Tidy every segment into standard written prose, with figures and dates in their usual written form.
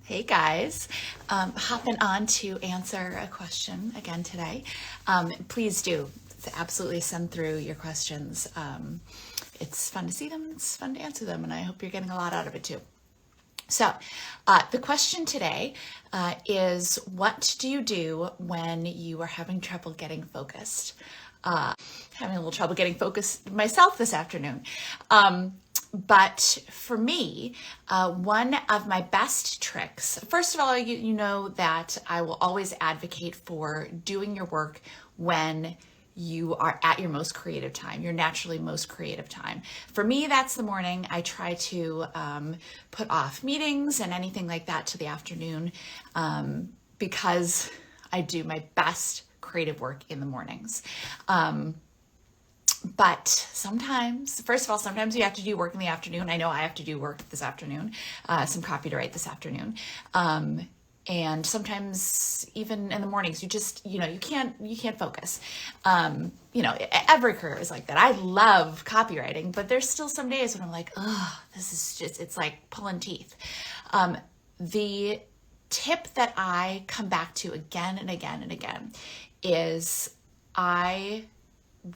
Hey guys, hopping on to answer a question again today. Please do absolutely send through your questions. It's fun to see them, it's fun to answer them, and I hope you're getting a lot out of it too. So the question today is, what do you do when you are having trouble getting focused? Having a little trouble getting focused myself this afternoon. But for me, one of my best tricks, first of all, you know that I will always advocate for doing your work when you are at your most creative time, your naturally most creative time. For me, that's the morning. I try to put off meetings and anything like that to the afternoon because I do my best creative work in the mornings. But sometimes, first of all, sometimes you have to do work in the afternoon. I know I have to do work this afternoon, some copy to write this afternoon. And sometimes even in the mornings, you just, you can't focus. Every career is like that. I love copywriting, but there's still some days when I'm like, oh, this is just, it's like pulling teeth. The tip that I come back to again and again and again is I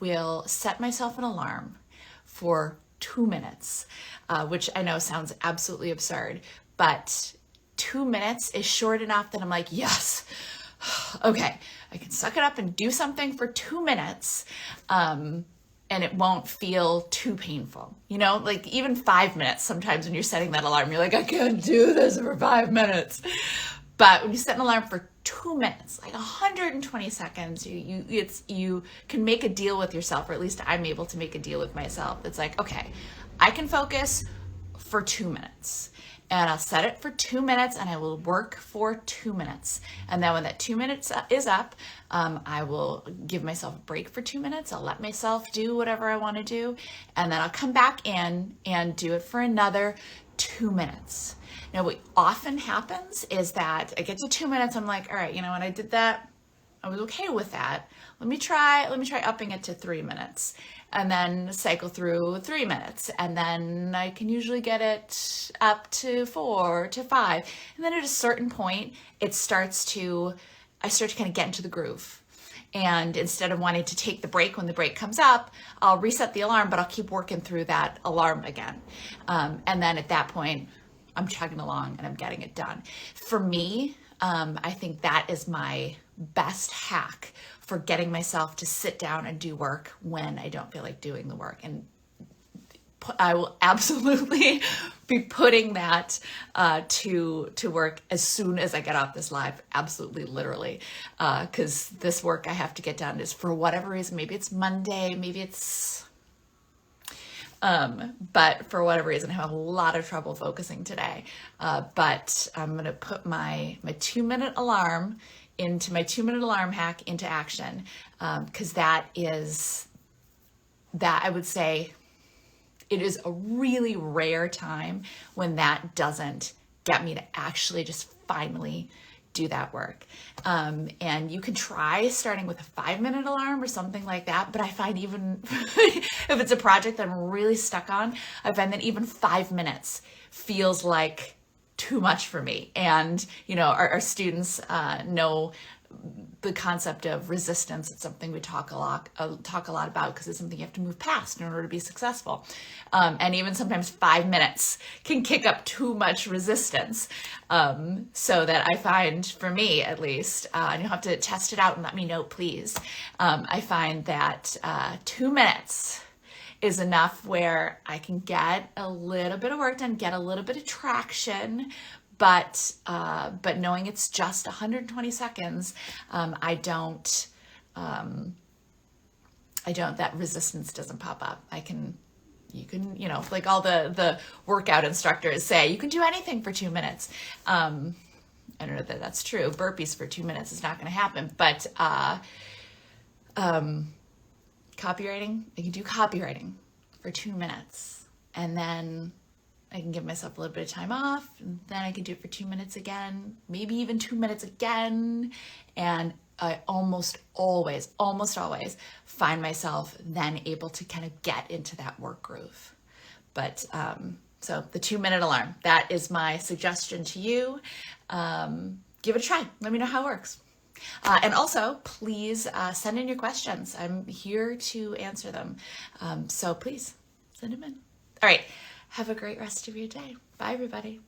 will set myself an alarm for 2 minutes, which I know sounds absolutely absurd, but 2 minutes is short enough that I'm like, yes, okay, I can suck it up and do something for 2 minutes, and it won't feel too painful. Like even 5 minutes, sometimes when you're setting that alarm, you're like, I can't do this for 5 minutes. But when you set an alarm for 2 minutes, like 120 seconds, you can make a deal with yourself, or at least I'm able to make a deal with myself. It's like, okay, I can focus for 2 minutes, and I'll set it for 2 minutes, and I will work for 2 minutes. And then when that 2 minutes is up, I will give myself a break for 2 minutes. I'll let myself do whatever I want to do, and then I'll come back in and do it for another 2 minutes. Now, what often happens is that I get to 2 minutes, I'm like, all right, when I did that, I was okay with that. Let me try upping it to 3 minutes, and then cycle through 3 minutes. And then I can usually get it up to 4 to 5. And then at a certain point, I start to kind of get into the groove. And instead of wanting to take the break when the break comes up, I'll reset the alarm, but I'll keep working through that alarm again. And then at that point, I'm chugging along and I'm getting it done. For me, I think that is my best hack for getting myself to sit down and do work when I don't feel like doing the work. And I will absolutely be putting that to work as soon as I get off this live, absolutely, literally, because this work I have to get done is, for whatever reason, maybe it's Monday, maybe it's but for whatever reason, I have a lot of trouble focusing today. But I'm going to put my 2 minute alarm into my 2 minute alarm hack into action. Cause that I would say it is a really rare time when that doesn't get me to actually just finally do that work. And you can try starting with a 5 minute alarm or something like that. But I find even if it's a project that I'm really stuck on, I find that even 5 minutes feels like too much for me. And, our students know the concept of resistance. It's something we talk a lot about, because it's something you have to move past in order to be successful. And even sometimes 5 minutes can kick up too much resistance. So that I find, for me at least, and you'll have to test it out and let me know, please. I find that 2 minutes is enough where I can get a little bit of work done, get a little bit of traction, but knowing it's just 120 seconds, that resistance doesn't pop up. You can, like all the workout instructors say, you can do anything for 2 minutes. I don't know that that's true. Burpees for 2 minutes is not going to happen, but copywriting, I can do copywriting for 2 minutes, and then I can give myself a little bit of time off, and then I can do it for 2 minutes again, maybe even 2 minutes again. And I almost always find myself then able to kind of get into that work groove. But So the 2-minute alarm, that is my suggestion to you. Give it a try. Let me know how it works. And also, please send in your questions. I'm here to answer them. So please send them in. All right. Have a great rest of your day. Bye, everybody.